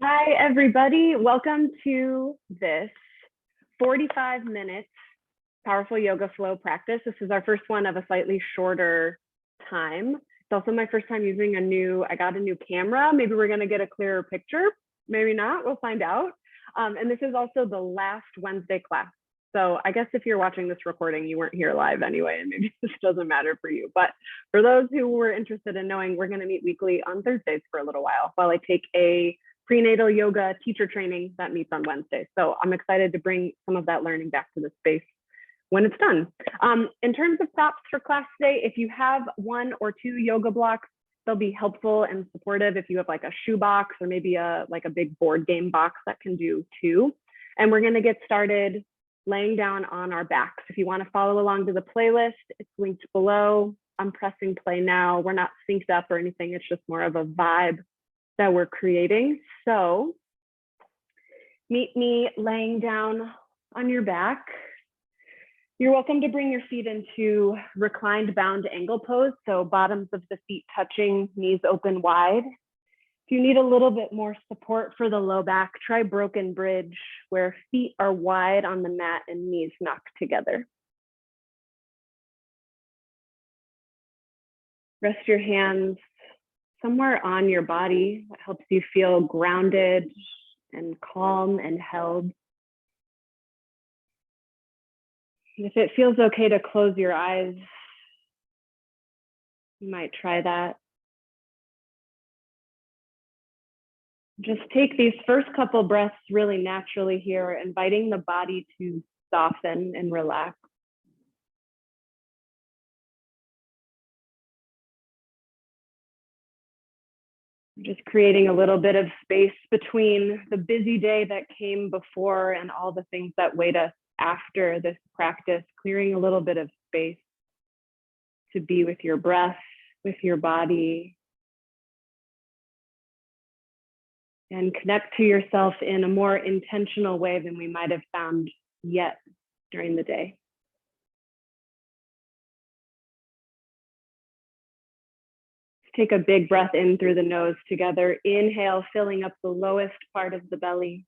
Hi, everybody. Welcome to this 45 minutes powerful yoga flow practice. This is our first one of a slightly shorter time. It's also my first time using I got a new camera. Maybe we're going to get a clearer picture. Maybe not. We'll find out. And this is also the last Wednesday class. So I guess if you're watching this recording, you weren't here live anyway, and maybe this doesn't matter for you. But for those who were interested in knowing, we're going to meet weekly on Thursdays for a little while I take a prenatal yoga teacher training that meets on Wednesday. So I'm excited to bring some of that learning back to the space when it's done. In terms of props for class today, if you have one or two yoga blocks, they'll be helpful and supportive. If you have like a shoe box or maybe a big board game box, that can do too. And we're gonna get started laying down on our backs. If you wanna follow along to the playlist, it's linked below. I'm pressing play now. We're not synced up or anything. It's just more of a vibe that we're creating. So meet me laying down on your back. You're welcome to bring your feet into reclined bound angle pose. So bottoms of the feet touching, knees open wide. If you need a little bit more support for the low back, try broken bridge, where feet are wide on the mat and knees knocked together. Rest your hands somewhere on your body that helps you feel grounded and calm and held. If it feels okay to close your eyes, you might try that. Just take these first couple breaths really naturally here, inviting the body to soften and relax. Just creating a little bit of space between the busy day that came before and all the things that wait us after this practice, clearing a little bit of space to be with your breath, with your body, and connect to yourself in a more intentional way than we might have found yet during the day. Take a big breath in through the nose together. Inhale, filling up the lowest part of the belly.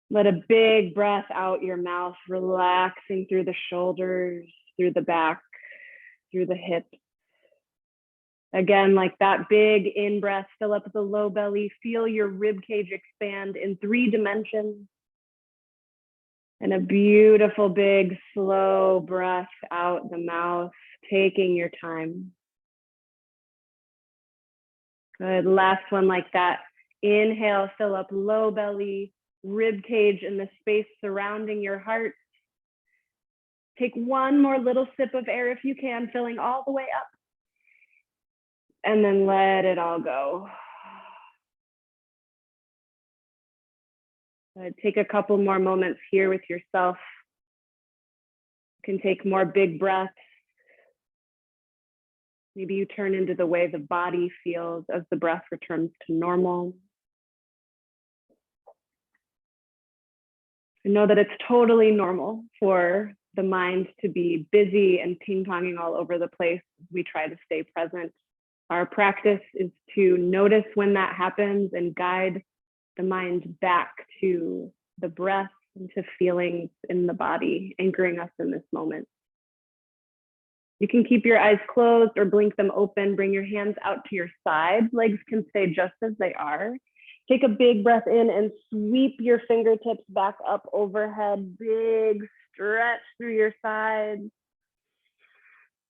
Let a big breath out your mouth, relaxing through the shoulders, through the back, through the hips. Again, like that big in-breath, fill up the low belly, feel your rib cage expand in 3 dimensions. And a beautiful, big, slow breath out the mouth, taking your time. Good, last one like that. Inhale, fill up low belly, rib cage and the space surrounding your heart. Take one more little sip of air if you can, filling all the way up. And then let it all go. Take a couple more moments here with yourself. You can take more big breaths. Maybe you turn into the way the body feels as the breath returns to normal. And know that it's totally normal for the mind to be busy and ping-ponging all over the place as we try to stay present. Our practice is to notice when that happens and guide the mind back to the breath and to feelings in the body, anchoring us in this moment. You can keep your eyes closed or blink them open. Bring your hands out to your side. Legs can stay just as they are. Take a big breath in and sweep your fingertips back up overhead. Big stretch through your sides.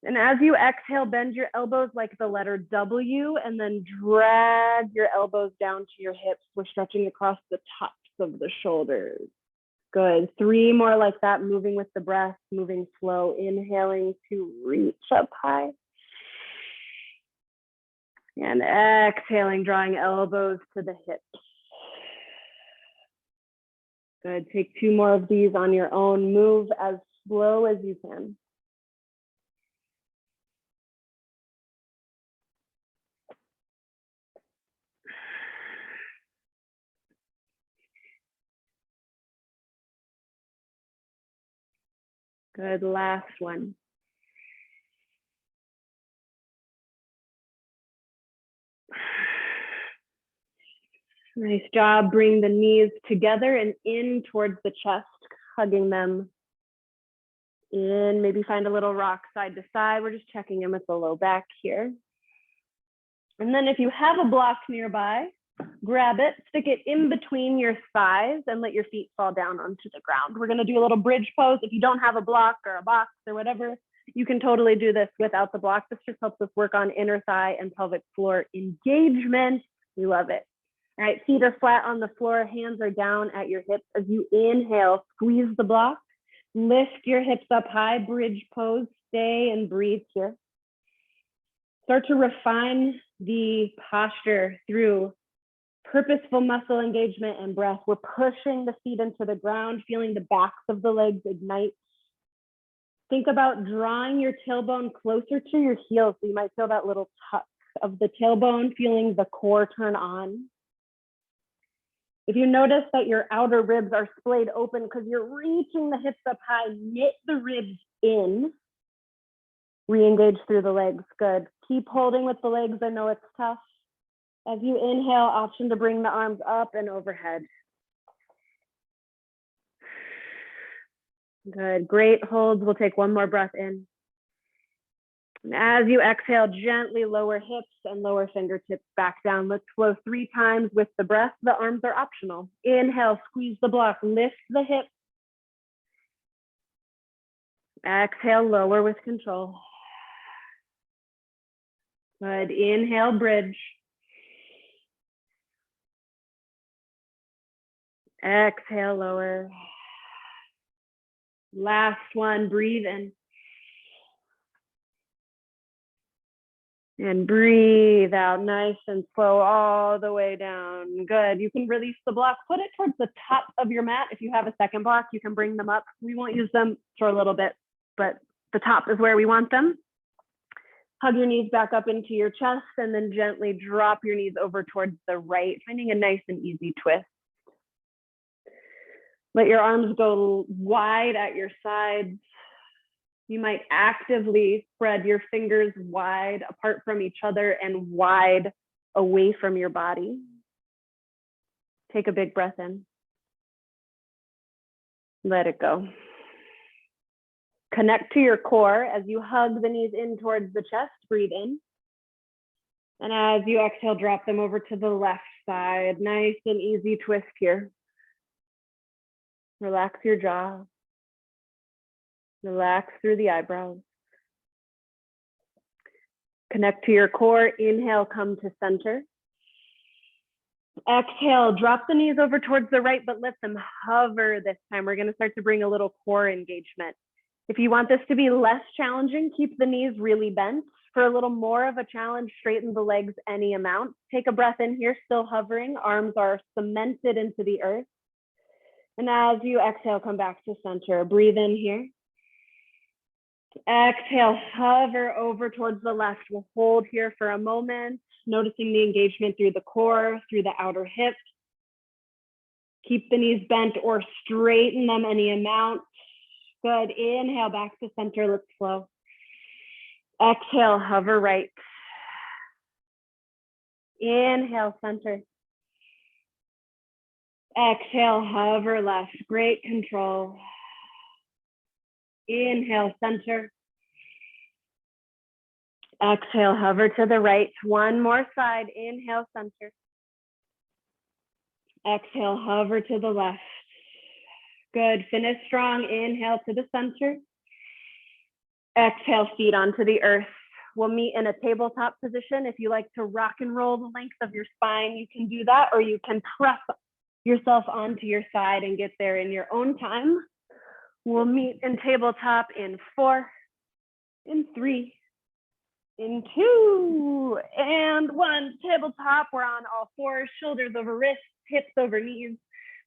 And as you exhale, bend your elbows like the letter W and then drag your elbows down to your hips. We're stretching across the tops of the shoulders. Good. 3 more like that, moving with the breath, moving slow, inhaling to reach up high. And exhaling, drawing elbows to the hips. Good. Take 2 more of these on your own. Move as slow as you can. Good, last one. Nice job. Bring the knees together and in towards the chest, hugging them in. Maybe find a little rock side to side. We're just checking in with the low back here. And then if you have a block nearby, grab it, stick it in between your thighs and let your feet fall down onto the ground. We're gonna do a little bridge pose. If you don't have a block or a box or whatever, you can totally do this without the block. This just helps us work on inner thigh and pelvic floor engagement. We love it. All right, feet are flat on the floor, hands are down at your hips. As you inhale, squeeze the block, lift your hips up high, bridge pose, stay and breathe here. Start to refine the posture through purposeful muscle engagement and breath. We're pushing the feet into the ground, feeling the backs of the legs ignite. Think about drawing your tailbone closer to your heels. So you might feel that little tuck of the tailbone, feeling the core turn on. If you notice that your outer ribs are splayed open because you're reaching the hips up high, knit the ribs in. Re-engage through the legs. Good. Keep holding with the legs. I know it's tough. As you inhale, option to bring the arms up and overhead. Good. Great holds. We'll take one more breath in. And as you exhale, gently lower hips and lower fingertips back down. Let's flow 3 times with the breath. The arms are optional. Inhale, squeeze the block, lift the hips. Exhale, lower with control. Good. Inhale, bridge. Exhale, lower. Last one, breathe in. And breathe out nice and slow all the way down. Good. You can release the block. Put it towards the top of your mat. If you have a second block, you can bring them up. We won't use them for a little bit, but the top is where we want them. Hug your knees back up into your chest and then gently drop your knees over towards the right, finding a nice and easy twist. Let your arms go wide at your sides. You might actively spread your fingers wide apart from each other and wide away from your body. Take a big breath in. Let it go. Connect to your core as you hug the knees in towards the chest. Breathe in. And as you exhale, drop them over to the left side. Nice and easy twist here. Relax your jaw. Relax through the eyebrows. Connect to your core. Inhale, come to center. Exhale, drop the knees over towards the right, but let them hover this time. We're going to start to bring a little core engagement. If you want this to be less challenging, keep the knees really bent. For a little more of a challenge, straighten the legs any amount. Take a breath in here, still hovering. Arms are cemented into the earth. And as you exhale, come back to center. Breathe in here. Exhale, hover over towards the left. We'll hold here for a moment, noticing the engagement through the core, through the outer hips. Keep the knees bent or straighten them any amount. Good. Inhale, back to center. Let's flow. Exhale, hover right. Inhale, center. Exhale, hover left. Great control. Inhale, center. Exhale, hover to the right. One more side. Inhale, center. Exhale, hover to the left. Good. Finish strong. Inhale to the center. Exhale, feet onto the earth. We'll meet in a tabletop position. If you like to rock and roll the length of your spine, you can do that, or you can press yourself onto your side and get there in your own time. We'll meet in tabletop in 4, in 3, in 2, and 1. Tabletop, we're on all fours, shoulders over wrists, hips over knees.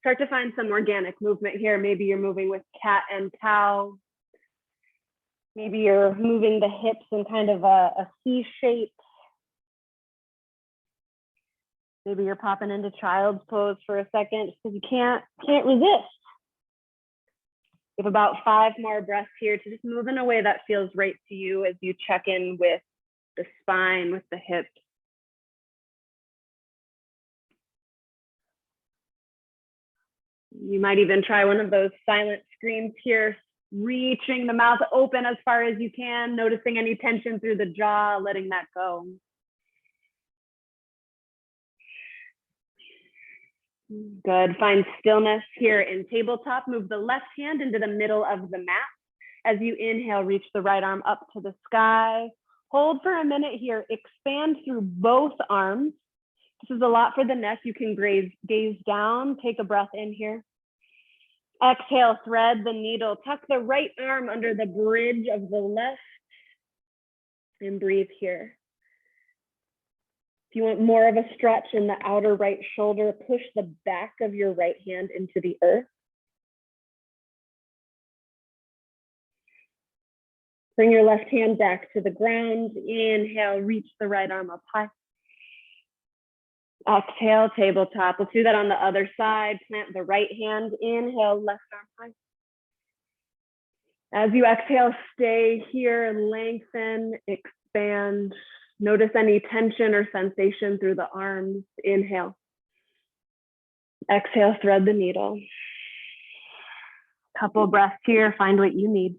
Start to find some organic movement here. Maybe you're moving with cat and cow. Maybe you're moving the hips in kind of a C shape. Maybe you're popping into child's pose for a second because you can't resist. We have about 5 more breaths here to just move in a way that feels right to you as you check in with the spine, with the hips. You might even try one of those silent screams here, reaching the mouth open as far as you can, noticing any tension through the jaw, letting that go. Good. Find stillness here in tabletop. Move the left hand into the middle of the mat. As you inhale, reach the right arm up to the sky. Hold for a minute here. Expand through both arms. This is a lot for the neck. You can gaze down. Take a breath in here. Exhale, thread the needle. Tuck the right arm under the bridge of the left and breathe here. If you want more of a stretch in the outer right shoulder, push the back of your right hand into the earth. Bring your left hand back to the ground. Inhale, reach the right arm up high. Exhale, tabletop. Let's do that on the other side. Plant the right hand. Inhale, left arm high. As you exhale, stay here, lengthen, expand. Notice any tension or sensation through the arms. Inhale. Exhale, thread the needle. Couple breaths here, find what you need.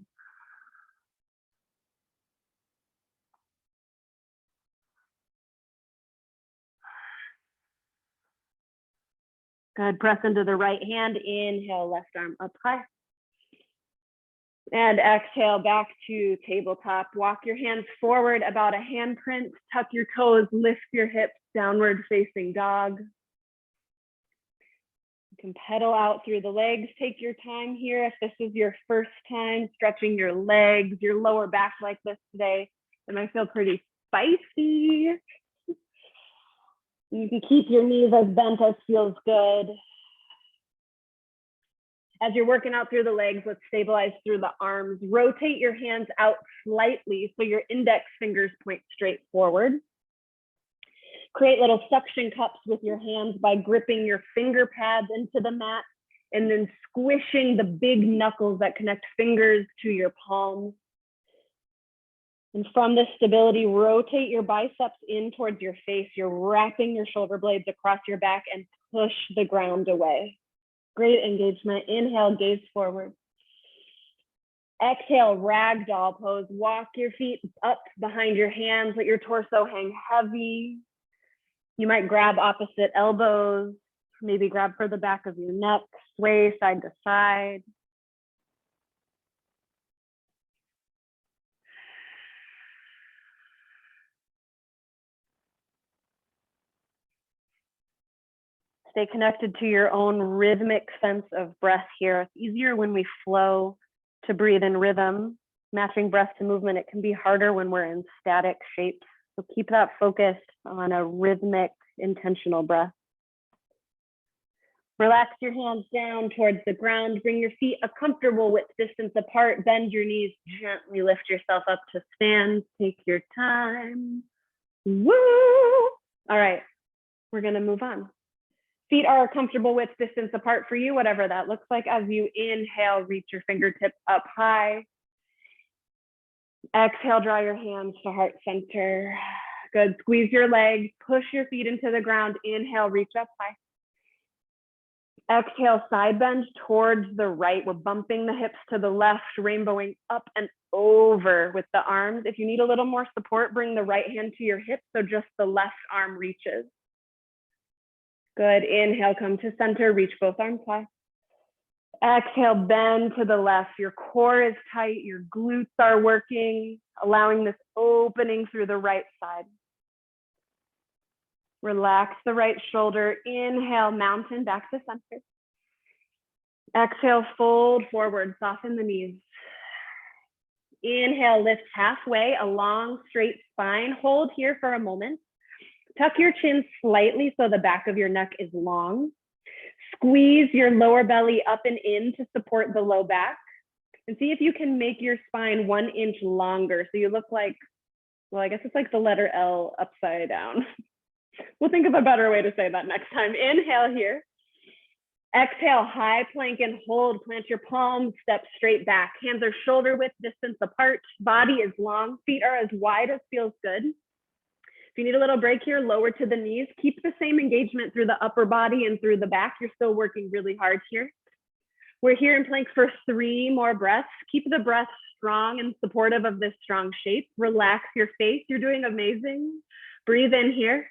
Good, press into the right hand. Inhale, left arm up high. And exhale, back to tabletop. Walk your hands forward about a handprint. Tuck your toes, lift your hips, downward facing dog. You can pedal out through the legs. Take your time here. If this is your first time stretching your legs, your lower back like this today, it might feel pretty spicy. You can keep your knees as bent as feels good. As you're working out through the legs, let's stabilize through the arms. Rotate your hands out slightly so your index fingers point straight forward. Create little suction cups with your hands by gripping your finger pads into the mat and then squishing the big knuckles that connect fingers to your palms. And from this stability, rotate your biceps in towards your face. You're wrapping your shoulder blades across your back and push the ground away. Great engagement. Inhale, gaze forward. Exhale, ragdoll pose. Walk your feet up behind your hands. Let your torso hang heavy. You might grab opposite elbows. Maybe grab for the back of your neck. Sway side to side. Stay connected to your own rhythmic sense of breath here. It's easier when we flow to breathe in rhythm. Matching breath to movement, it can be harder when we're in static shapes. So keep that focused on a rhythmic, intentional breath. Relax your hands down towards the ground. Bring your feet a comfortable width distance apart. Bend your knees. Gently lift yourself up to stand. Take your time. Woo! All right, we're gonna move on. Feet are a comfortable width distance apart for you, whatever that looks like. As you inhale, reach your fingertips up high. Exhale, draw your hands to heart center. Good, squeeze your legs, push your feet into the ground. Inhale, reach up high. Exhale, side bend towards the right. We're bumping the hips to the left, rainbowing up and over with the arms. If you need a little more support, bring the right hand to your hip so just the left arm reaches. Good, inhale, come to center, reach both arms high. Exhale, bend to the left. Your core is tight, your glutes are working, allowing this opening through the right side. Relax the right shoulder. Inhale, mountain back to center. Exhale, fold forward, soften the knees. Inhale, lift halfway, a long straight spine. Hold here for a moment. Tuck your chin slightly so the back of your neck is long. Squeeze your lower belly up and in to support the low back. And see if you can make your spine 1 inch longer. So you look like, well, I guess it's like the letter L upside down. We'll think of a better way to say that next time. Inhale here. Exhale, high plank and hold. Plant your palms, step straight back. Hands are shoulder width distance apart. Body is long. Feet are as wide as feels good. If you need a little break here, lower to the knees. Keep the same engagement through the upper body and through the back. You're still working really hard here. We're here in plank for 3 more breaths. Keep the breath strong and supportive of this strong shape. Relax your face. You're doing amazing. Breathe in here.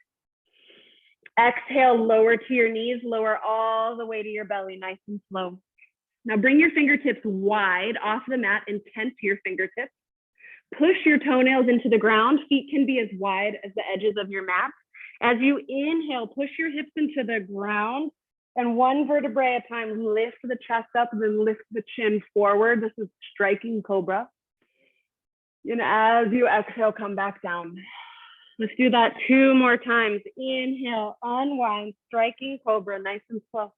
Exhale, lower to your knees, lower all the way to your belly, nice and slow. Now bring your fingertips wide off the mat and tense your fingertips. Push your toenails into the ground. Feet can be as wide as the edges of your mat. As you inhale, push your hips into the ground and 1 vertebrae at a time, lift the chest up and then lift the chin forward. This is striking cobra. And as you exhale, come back down. Let's do that 2 more times. Inhale, unwind, striking cobra, nice and slow.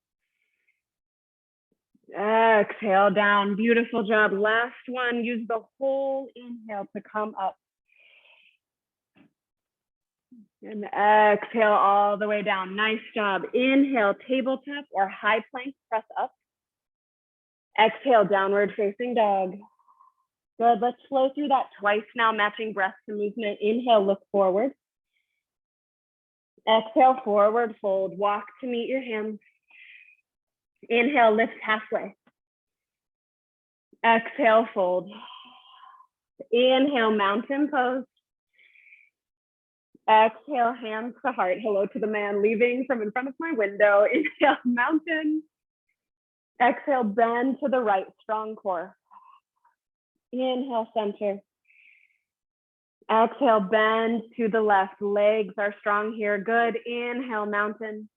Exhale down, beautiful job. Last one, use the whole inhale to come up. And exhale all the way down, nice job. Inhale, tabletop or high plank, press up. Exhale, downward facing dog. Good, let's flow through that twice now, matching breath to movement. Inhale, look forward. Exhale, forward fold, walk to meet your hands. Inhale, lift halfway. Exhale, fold. Inhale, mountain pose. Exhale, hands to heart. Hello to the man leaving from in front of my window. Inhale, mountain. Exhale, bend to the right, strong core. Inhale, center. Exhale, bend to the left. Legs are strong here. Good. Inhale, mountain.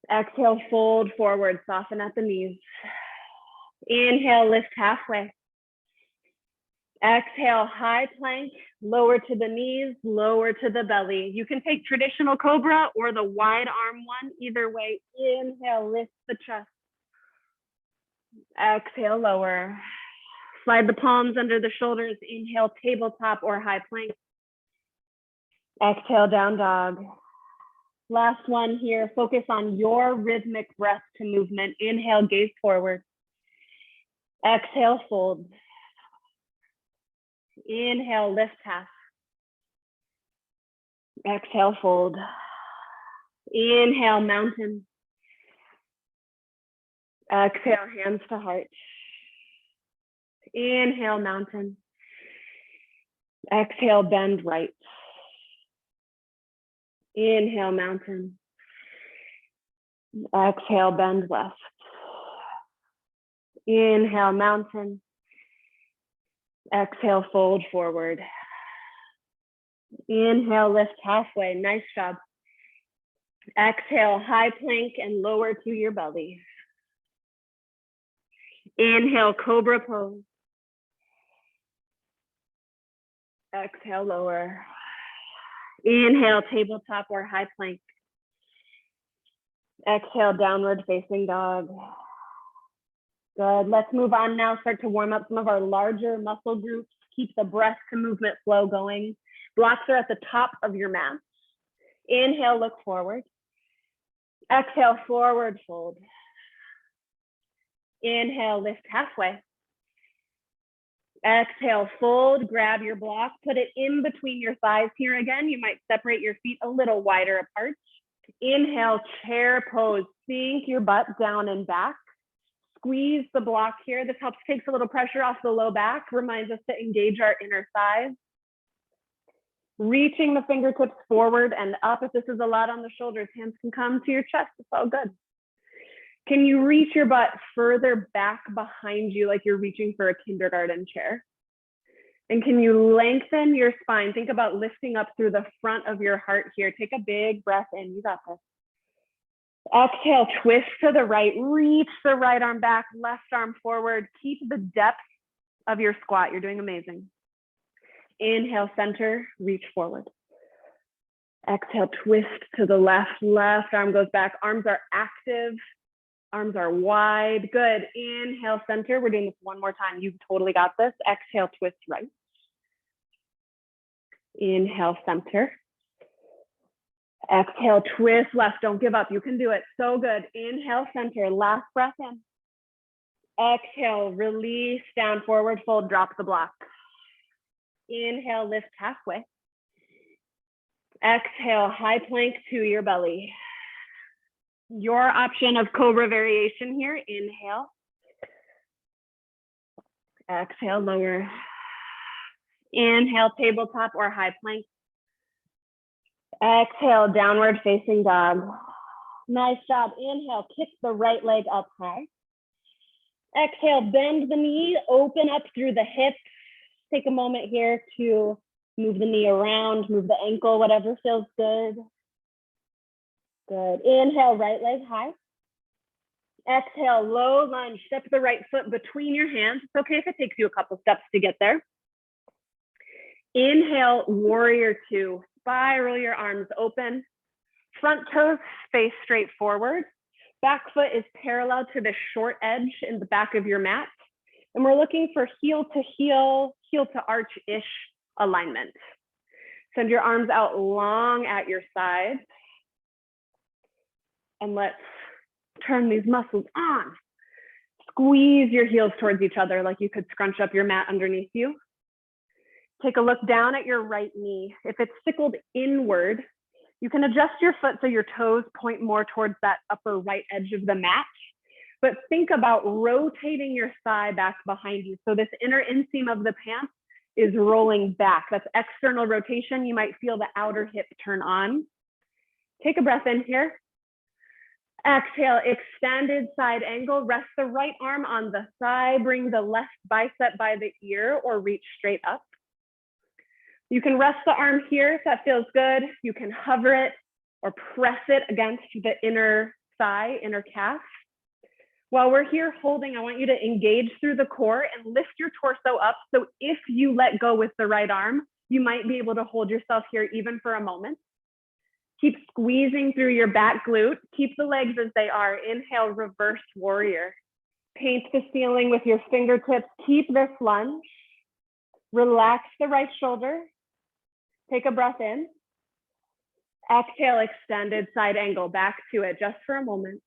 Exhale, fold forward, soften at the knees. Inhale, lift halfway. Exhale, high plank, lower to the knees, lower to the belly. You can take traditional cobra or the wide arm one, either way. Inhale, lift the chest. Exhale, lower. Slide the palms under the shoulders. Inhale, tabletop or high plank. Exhale, down dog. Last one here, focus on your rhythmic breath to movement. Inhale, gaze forward. Exhale, fold. Inhale, lift half. Exhale, fold. Inhale, mountain. Exhale, hands to heart. Inhale, mountain. Exhale, bend right. Inhale, mountain. Exhale, bend left. Inhale, mountain. Exhale, fold forward. Inhale, lift halfway. Nice job. Exhale, high plank and lower to your belly. Inhale, cobra pose. Exhale, lower. Inhale, tabletop or high plank. Exhale, downward facing dog. Good. Let's move on now. Start to warm up some of our larger muscle groups. Keep the breath to movement flow going. Blocks are at the top of your mat. Inhale, look forward. Exhale, forward fold. Inhale, lift halfway. Exhale, fold, grab your block, put it in between your thighs here again. You might separate your feet a little wider apart. Inhale, chair pose. Sink your butt down and back. Squeeze the block here. This helps takes a little pressure off the low back, reminds us to engage our inner thighs. Reaching the fingertips forward and up. If this is a lot on the shoulders, hands can come to your chest. It's all good. Can you reach your butt further back behind you like you're reaching for a kindergarten chair? And can you lengthen your spine? Think about lifting up through the front of your heart here. Take a big breath in. You got this. Exhale, twist to the right. Reach the right arm back, left arm forward. Keep the depth of your squat. You're doing amazing. Inhale, center, reach forward. Exhale, twist to the left. Left arm goes back. Arms are active. Arms are wide. Good. Inhale, center. We're doing this one more time. You've totally got this. Exhale, twist right. Inhale, center. Exhale, twist left. Don't give up. You can do it. So good. Inhale, center. Last breath in. Exhale, release down, forward fold, drop the block. Inhale, lift halfway. Exhale, high plank to your belly. Your option of cobra variation here. Inhale. Exhale, lower. Inhale, tabletop or high plank. Exhale, downward facing dog. Nice job. Inhale, kick the right leg up high. Exhale, bend the knee, open up through the hips. Take a moment here to move the knee around, move the ankle, whatever feels good. Good. Inhale, right leg high. Exhale, low lunge. Step the right foot between your hands. It's okay if it takes you a couple steps to get there. Inhale, warrior two. Spiral your arms open. Front toes face straight forward. Back foot is parallel to the short edge in the back of your mat. And we're looking for heel to heel, heel to arch-ish alignment. Send your arms out long at your sides. And let's turn these muscles on. Squeeze your heels towards each other like you could scrunch up your mat underneath you. Take a look down at your right knee. If it's sickled inward, you can adjust your foot so your toes point more towards that upper right edge of the mat. But think about rotating your thigh back behind you. So this inner inseam of the pants is rolling back. That's external rotation. You might feel the outer hip turn on. Take a breath in here. Exhale, extended side angle. Rest the right arm on the thigh. Bring the left bicep by the ear or reach straight up. You can rest the arm here if that feels good. You can hover it or press it against the inner thigh, inner calf. While we're here holding, I want you to engage through the core and lift your torso up. So if you let go with the right arm, you might be able to hold yourself here even for a moment. Keep squeezing through your back glute. Keep the legs as they are. Inhale, reverse warrior. Paint the ceiling with your fingertips. Keep this lunge. Relax the right shoulder. Take a breath in. Exhale, extended side angle. Back to it just for a moment.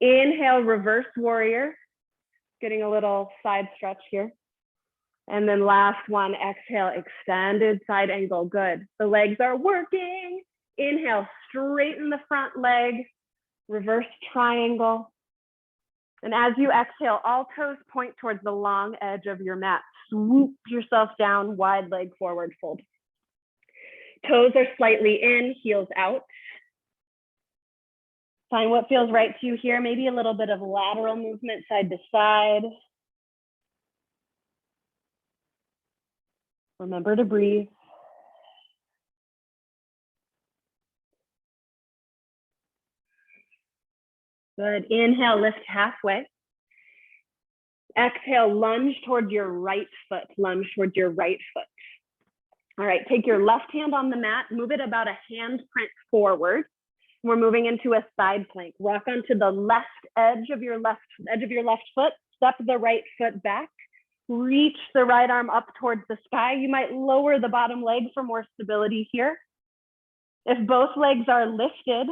Inhale, reverse warrior. Getting a little side stretch here. And then last one, exhale, extended side angle. Good. The legs are working. Inhale, straighten the front leg. Reverse triangle. And as you exhale, all toes point towards the long edge of your mat. Swoop yourself down, wide leg forward fold. Toes are slightly in, heels out. Find what feels right to you here. Maybe a little bit of lateral movement side to side. Remember to breathe. Good. Inhale, lift halfway. Exhale, lunge towards your right foot. Lunge towards your right foot. All right, take your left hand on the mat, move it about a hand print forward. We're moving into a side plank. Rock onto the left edge of your left foot. Step the right foot back. Reach the right arm up towards the sky. You might lower the bottom leg for more stability here. If both legs are lifted,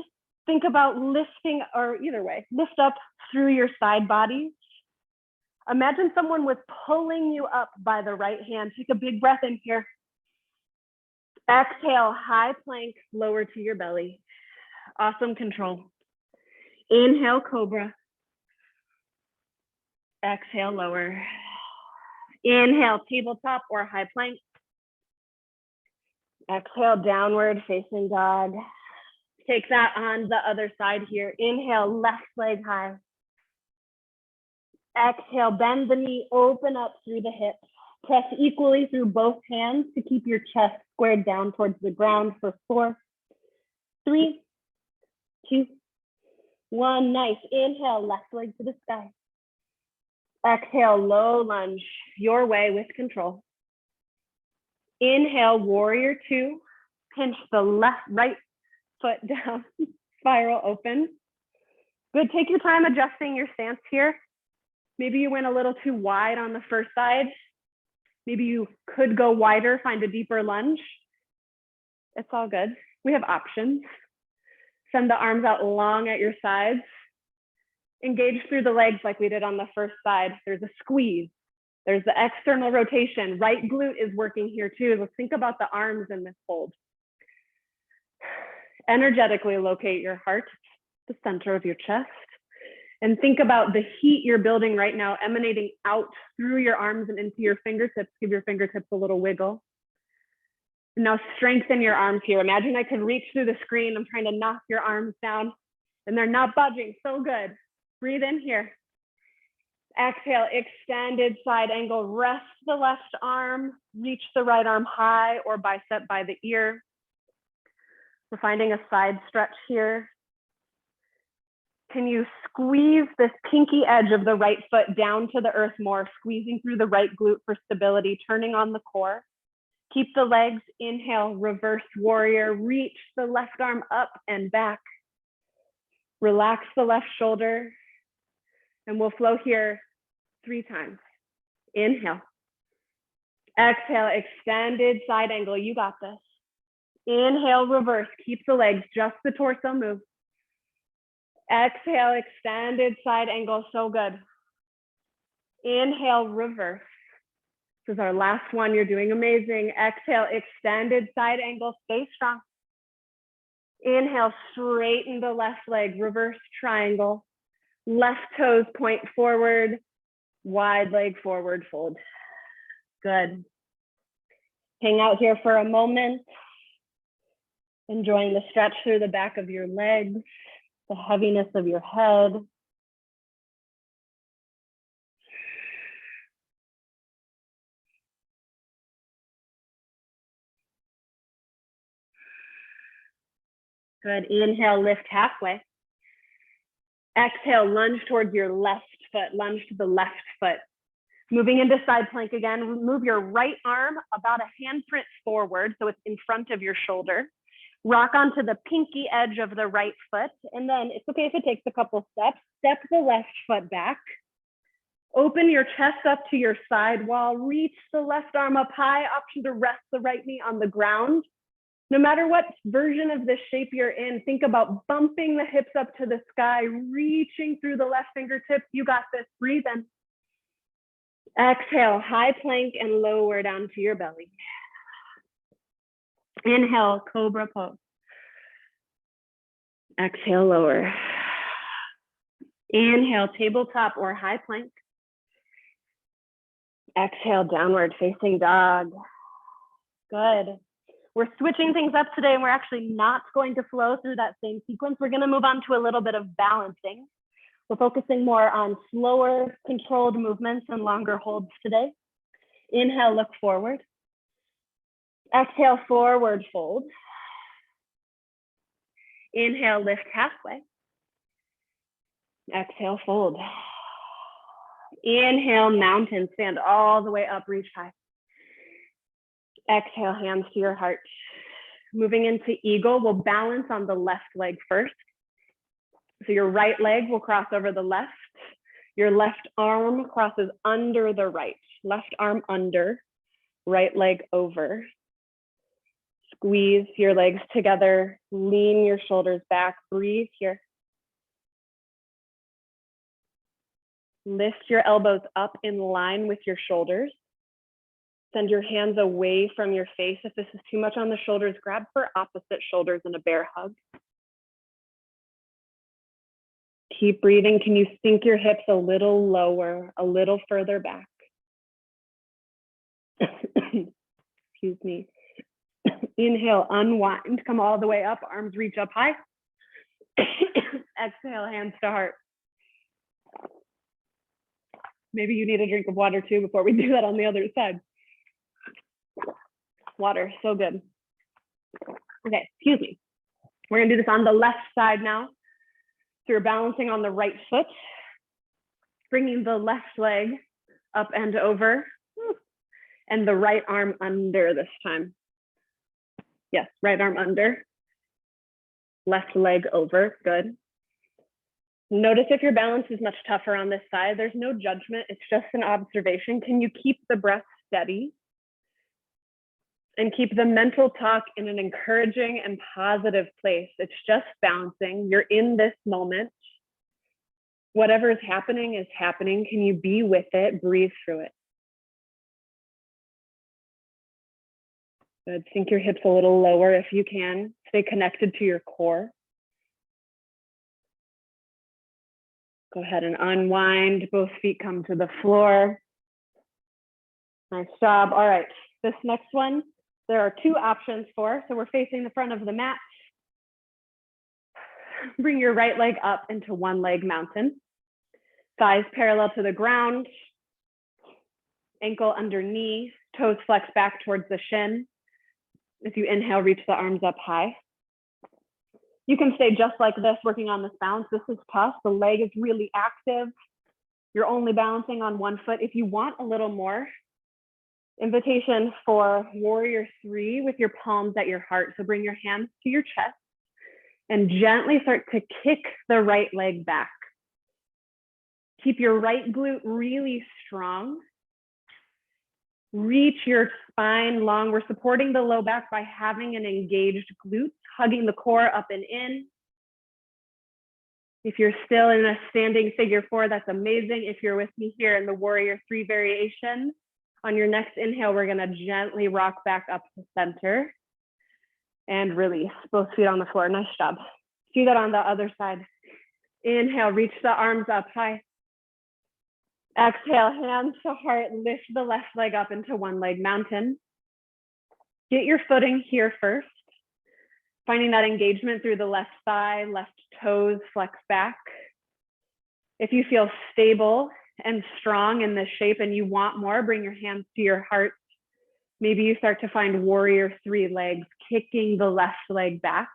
think about lifting, or either way, lift up through your side body. Imagine someone was pulling you up by the right hand. Take a big breath in here. Exhale, high plank, lower to your belly. Awesome control. Inhale, cobra. Exhale, lower. Inhale, tabletop or high plank. Exhale, downward facing dog. Take that on the other side here. Inhale, left leg high. Exhale, bend the knee, open up through the hips. Press equally through both hands to keep your chest squared down towards the ground for 4, 3, 2, 1. Nice. Inhale, left leg to the sky. Exhale, low lunge, your way with control. Inhale, warrior two. Pinch the right foot down, spiral open. Good. Take your time adjusting your stance here. Maybe you went a little too wide on the first side. Maybe you could go wider, find a deeper lunge. It's all good. We have options. Send the arms out long at your sides. Engage through the legs like we did on the first side. There's a squeeze. There's the external rotation. Right glute is working here too. Let's think about the arms in this hold. Energetically locate your heart, the center of your chest. And think about the heat you're building right now emanating out through your arms and into your fingertips. Give your fingertips a little wiggle. And now strengthen your arms here. Imagine I could reach through the screen. I'm trying to knock your arms down and they're not budging. So good. Breathe in here. Exhale, extended side angle. Rest the left arm. Reach the right arm high or bicep by the ear. We're finding a side stretch here. Can you squeeze this pinky edge of the right foot down to the earth more, squeezing through the right glute for stability, turning on the core. Keep the legs, inhale, reverse warrior, reach the left arm up and back. Relax the left shoulder, and we'll flow here 3 times. Inhale. Exhale, extended side angle, you got this. Inhale, reverse, keep the legs, just the torso move. Exhale, extended side angle, so good. Inhale, reverse. This is our last one, you're doing amazing. Exhale, extended side angle, stay strong. Inhale, straighten the left leg, reverse triangle. Left toes point forward, wide leg forward fold. Good. Hang out here for a moment. Enjoying the stretch through the back of your legs, the heaviness of your head. Good. Inhale, lift halfway. Exhale, lunge towards your left foot, lunge to the left foot. Moving into side plank again, move your right arm about a handprint forward, so it's in front of your shoulder. Rock onto the pinky edge of the right foot, and then it's okay if it takes a couple steps. Step the left foot back. Open your chest up to your side wall, reach the left arm up high, option to rest the right knee on the ground. No matter what version of this shape you're in, think about bumping the hips up to the sky, reaching through the left fingertips. You got this, breathe in. Exhale, high plank and lower down to your belly. Inhale, cobra pose. Exhale, lower. Inhale, tabletop or high plank. Exhale, downward facing dog. Good. We're switching things up today and we're actually not going to flow through that same sequence. We're going to move on to a little bit of balancing. We're focusing more on slower, controlled movements and longer holds today. Inhale, look forward. Exhale, forward fold. Inhale, lift halfway. Exhale, fold. Inhale, mountain, stand all the way up, reach high. Exhale, hands to your heart. Moving into eagle, we'll balance on the left leg first. So your right leg will cross over the left. Your left arm crosses under the right. Left arm under, right leg over. Squeeze your legs together, lean your shoulders back, breathe here. Lift your elbows up in line with your shoulders. Send your hands away from your face. If this is too much on the shoulders, grab for opposite shoulders in a bear hug. Keep breathing. Can you sink your hips a little lower, a little further back? Excuse me. Inhale, unwind, come all the way up, arms reach up high. Exhale, hands to heart. Maybe you need a drink of water too before we do that on the other side. Water, so good. Okay, excuse me. We're gonna do this on the left side now. So you're balancing on the right foot, bringing the left leg up and over, and the right arm under this time. Yes, right arm under, left leg over, good. Notice if your balance is much tougher on this side. There's no judgment, it's just an observation. Can you keep the breath steady? And keep the mental talk in an encouraging and positive place. It's just bouncing. You're in this moment. Whatever is happening. Can you be with it? Breathe through it. Good. Sink your hips a little lower if you can. Stay connected to your core. Go ahead and unwind. Both feet come to the floor. Nice job. All right, this next one, there are two options for. So we're facing the front of the mat. Bring your right leg up into one leg mountain. Thighs parallel to the ground. Ankle under knee. Toes flex back towards the shin. If you inhale, reach the arms up high. You can stay just like this, working on this balance. This is tough. The leg is really active. You're only balancing on one foot. If you want a little more, invitation for warrior three with your palms at your heart. So bring your hands to your chest and gently start to kick the right leg back. Keep your right glute really strong. Reach your spine long. We're supporting the low back by having an engaged glute, hugging the core up and in. If you're still in a standing figure four, that's amazing. If you're with me here in the warrior three variation, on your next inhale, we're gonna gently rock back up to center and release. Both feet on the floor, nice job. Do that on the other side. Inhale, reach the arms up high. Exhale, hands to heart, lift the left leg up into one leg mountain. Get your footing here first. Finding that engagement through the left thigh, left toes flex back. If you feel stable and strong in this shape and you want more, bring your hands to your heart. Maybe you start to find warrior three legs, kicking the left leg back.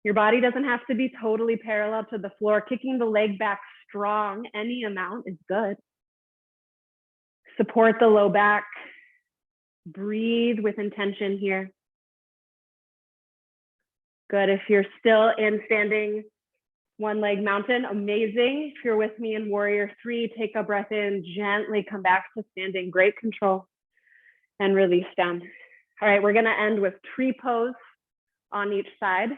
Your body doesn't have to be totally parallel to the floor. Kicking the leg back strong, any amount is good. Support the low back. Breathe with intention here. Good. If you're still in standing one leg mountain, amazing. If you're with me in warrior three, take a breath in, gently come back to standing. Great control and release down. All right, we're going to end with tree pose on each side.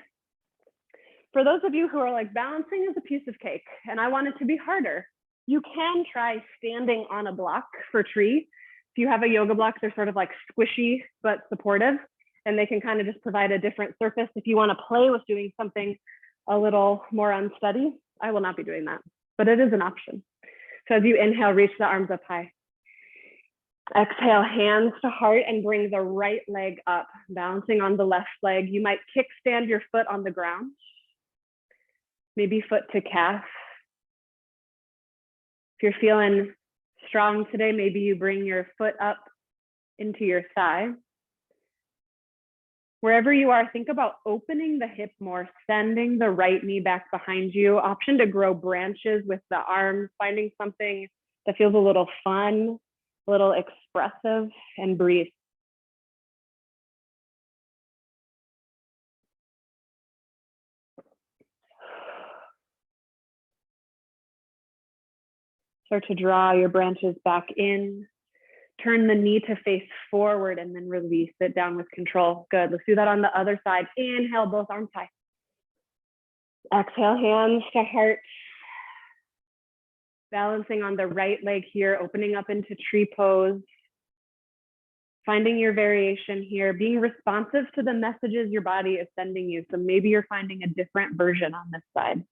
For those of you who are like, balancing is a piece of cake and I want it to be harder, you can try standing on a block for tree. If you have a yoga block, they're sort of like squishy but supportive, and they can kind of just provide a different surface. If you want to play with doing something a little more unsteady, I will not be doing that, but it is an option. So as you inhale, reach the arms up high. Exhale, hands to heart and bring the right leg up, balancing on the left leg. You might kickstand your foot on the ground, maybe foot to calf. If you're feeling strong today, maybe you bring your foot up into your thigh. Wherever you are, think about opening the hip more, sending the right knee back behind you. Option to grow branches with the arms, finding something that feels a little fun, a little expressive, and breathe. Start to draw your branches back in. Turn the knee to face forward and then release it down with control. Good. Let's do that on the other side. Inhale, both arms high. Exhale, hands to heart. Balancing on the right leg here, opening up into tree pose. Finding your variation here, being responsive to the messages your body is sending you. So maybe you're finding a different version on this side.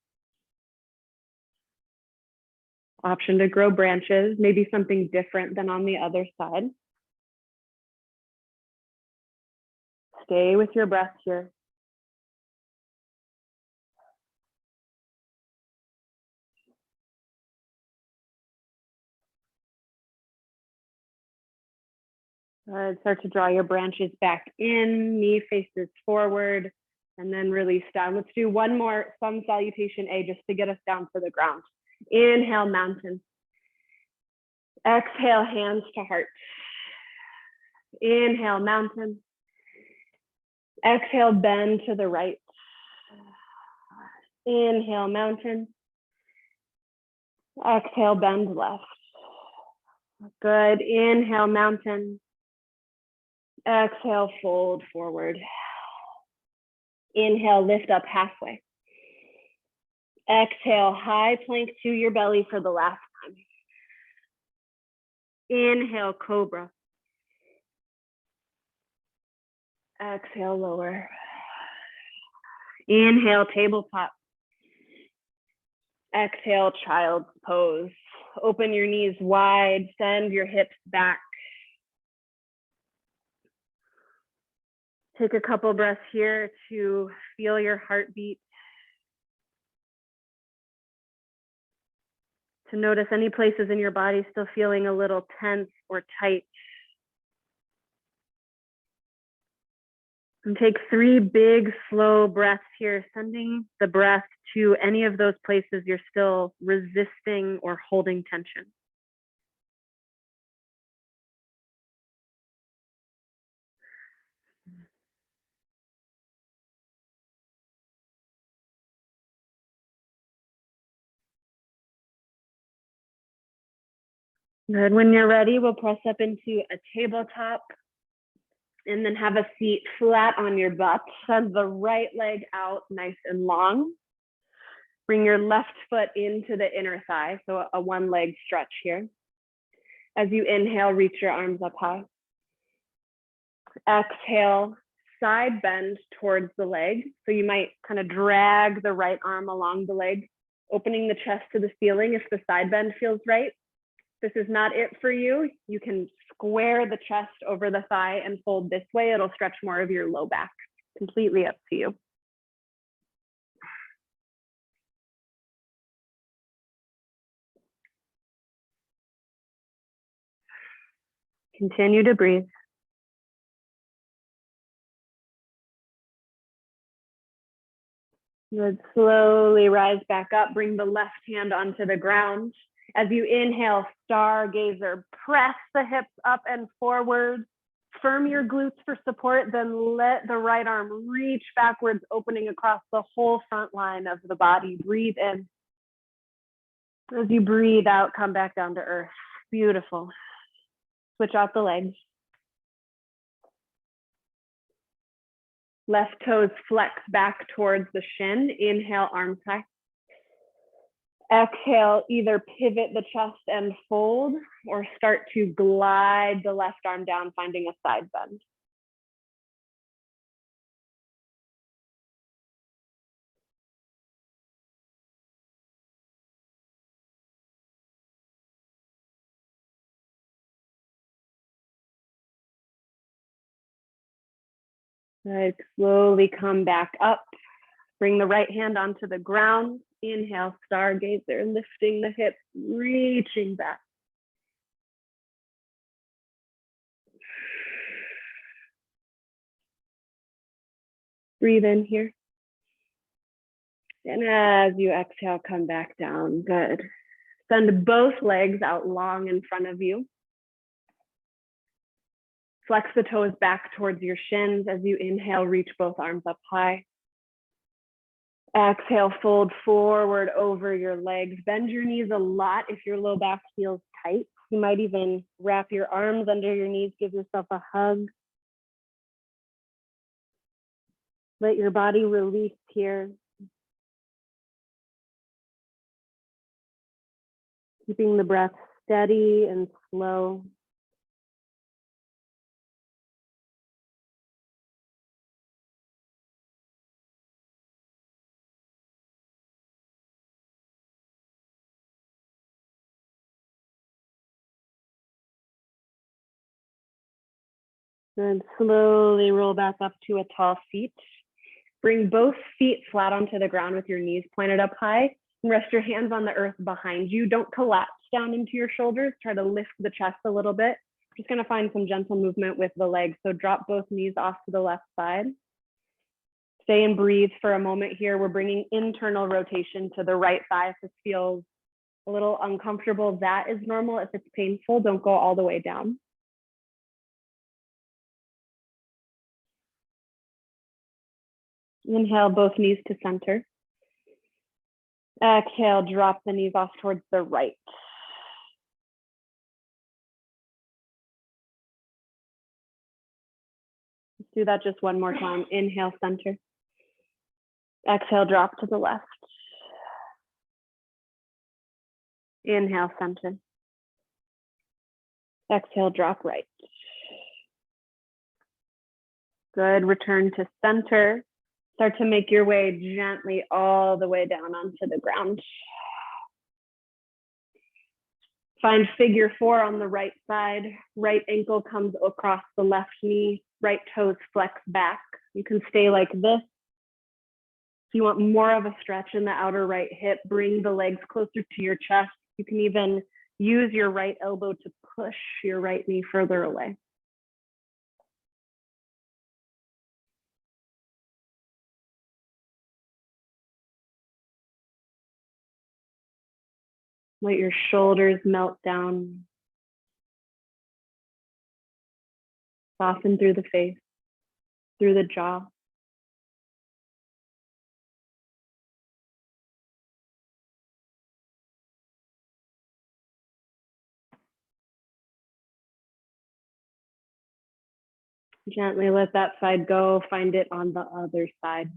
Option to grow branches, maybe something different than on the other side. Stay with your breath here. Good. Start to draw your branches back in, knee faces forward, and then release down. Let's do one more sun salutation A just to get us down to the ground. Inhale, mountain. Exhale, hands to heart. Inhale, mountain. Exhale, bend to the right. Inhale, mountain. Exhale, bend left. Good. Inhale, mountain. Exhale, fold forward. Inhale, lift up halfway. Exhale, high plank to your belly for the last time. Inhale, cobra. Exhale, lower. Inhale, tabletop. Exhale, child's pose. Open your knees wide, send your hips back. Take a couple breaths here to feel your heartbeat. To notice any places in your body still feeling a little tense or tight. And take 3 big, slow breaths here, sending the breath to any of those places you're still resisting or holding tension. Good. When you're ready, we'll press up into a tabletop and then have a seat flat on your butt. Send the right leg out nice and long. Bring your left foot into the inner thigh, so a 1-leg stretch here. As you inhale, reach your arms up high. Exhale, side bend towards the leg. So you might kind of drag the right arm along the leg, opening the chest to the ceiling if the side bend feels right. If this is not it for you, you can square the chest over the thigh and fold this way. It'll stretch more of your low back. Completely up to you. Continue to breathe. Good. Slowly rise back up. Bring the left hand onto the ground. As you inhale, stargazer, press the hips up and forward. Firm your glutes for support, then let the right arm reach backwards, opening across the whole front line of the body. Breathe in. As you breathe out, come back down to earth. Beautiful. Switch out the legs. Left toes flex back towards the shin. Inhale, arms high. Exhale, either pivot the chest and fold or start to glide the left arm down, finding a side bend. Good. Slowly come back up. Bring the right hand onto the ground. Inhale, stargazer, lifting the hips, reaching back. Breathe in here. And as you exhale, come back down. Good. Send both legs out long in front of you. Flex the toes back towards your shins. As you inhale, reach both arms up high. Exhale, fold forward over your legs. Bend your knees a lot if your low back feels tight. You might even wrap your arms under your knees, give yourself a hug. Let your body release here. Keeping the breath steady and slow. And slowly roll back up to a tall seat. Bring both feet flat onto the ground with your knees pointed up high. And rest your hands on the earth behind you. Don't collapse down into your shoulders. Try to lift the chest a little bit. Just going to find some gentle movement with the legs. So drop both knees off to the left side. Stay and breathe for a moment here. We're bringing internal rotation to the right thigh. If this feels a little uncomfortable, that is normal. If it's painful, don't go all the way down. Inhale, both knees to center. Exhale, drop the knees off towards the right. Let's do that just one more time. Inhale, center. Exhale, drop to the left. Inhale, center. Exhale, drop right. Good. Return to center. Start to make your way gently all the way down onto the ground. Find figure 4 on the right side. Right ankle comes across the left knee. Right toes flex back. You can stay like this. If you want more of a stretch in the outer right hip, bring the legs closer to your chest. You can even use your right elbow to push your right knee further away. Let your shoulders melt down. Soften through the face, through the jaw. Gently let that side go. Find it on the other side.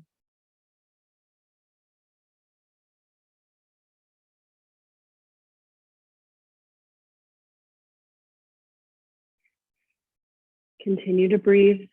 Continue to breathe.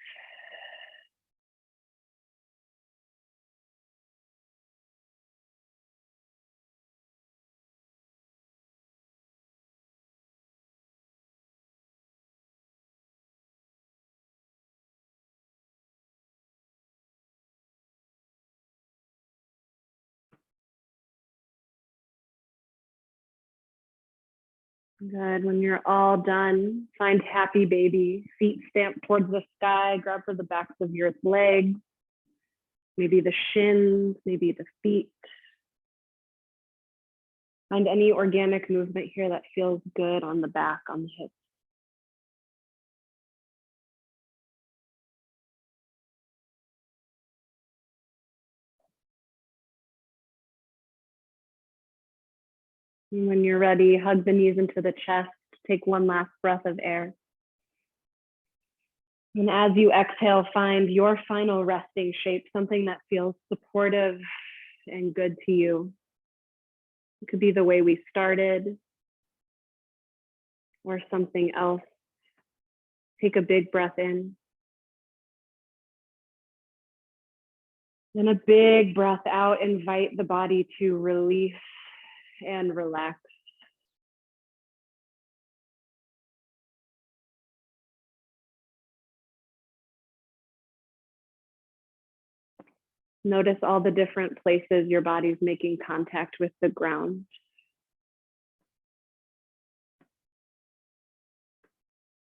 Good. When you're all done, find happy baby. Feet stamp towards the sky. Grab for the backs of your legs. Maybe the shins, maybe the feet. Find any organic movement here that feels good on the back, on the hips. And when you're ready, hug the knees into the chest. Take one last breath of air. And as you exhale, find your final resting shape, something that feels supportive and good to you. It could be the way we started or something else. Take a big breath in. Then a big breath out. Invite the body to release and relax. Notice all the different places your body's making contact with the ground.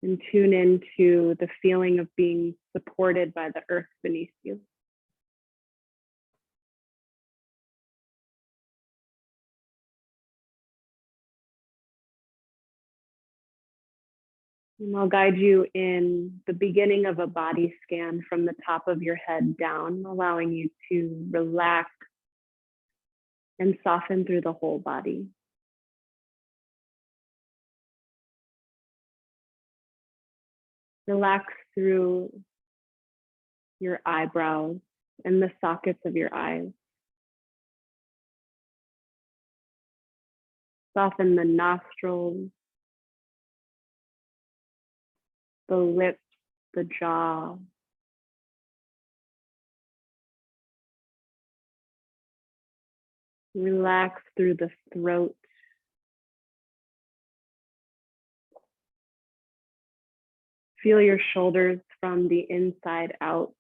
And tune into the feeling of being supported by the earth beneath you. And I'll guide you in the beginning of a body scan from the top of your head down, allowing you to relax and soften through the whole body. Relax through your eyebrows and the sockets of your eyes. Soften the nostrils, the lips, the jaw. Relax through the throat. Feel your shoulders from the inside out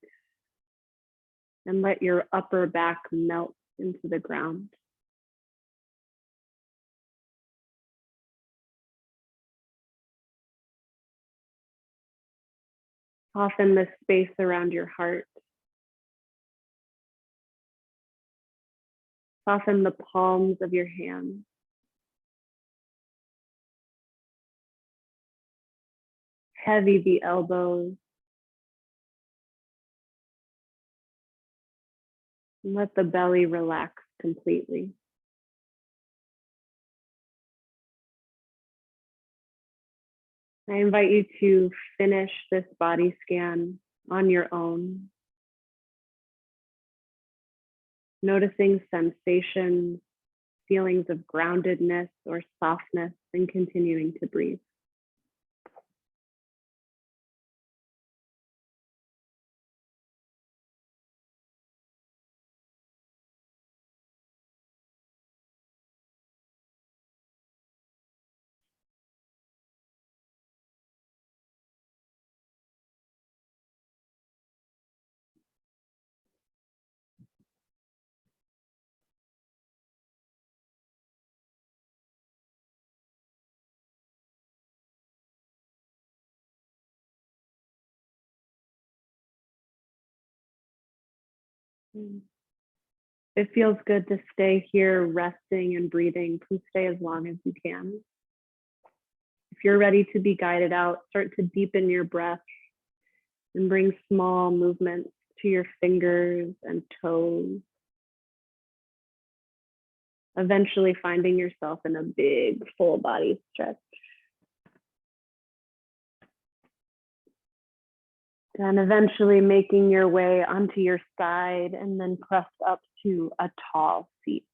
and let your upper back melt into the ground. Soften the space around your heart. Soften the palms of your hands. Heavy the elbows. And let the belly relax completely. I invite you to finish this body scan on your own, noticing sensations, feelings of groundedness or softness, and continuing to breathe. It feels good to stay here, resting and breathing. Please stay as long as you can. If you're ready to be guided out, start to deepen your breath and bring small movements to your fingers and toes. Eventually finding yourself in a big full body stretch. And eventually making your way onto your side and then pressed up to a tall seat.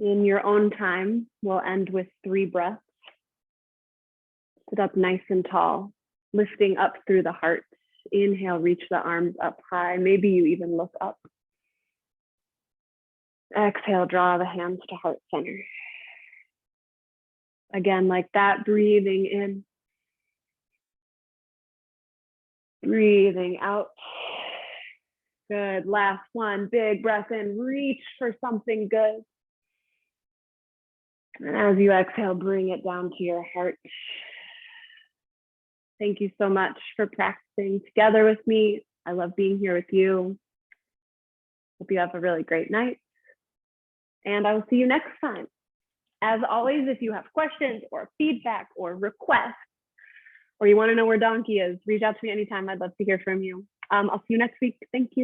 In your own time, we'll end with 3 breaths. Sit up nice and tall, lifting up through the heart. Inhale, reach the arms up high. Maybe you even look up. Exhale, draw the hands to heart center. Again, like that, breathing in. Breathing out. Good. Last one. Big breath in. Reach for something good. And as you exhale, bring it down to your heart. Thank you so much for practicing together with me. I love being here with you. Hope you have a really great night. And I will see you next time. As always, if you have questions or feedback or requests, or you want to know where Donkey is, reach out to me anytime. I'd love to hear from you. I'll see you next week. Thank you.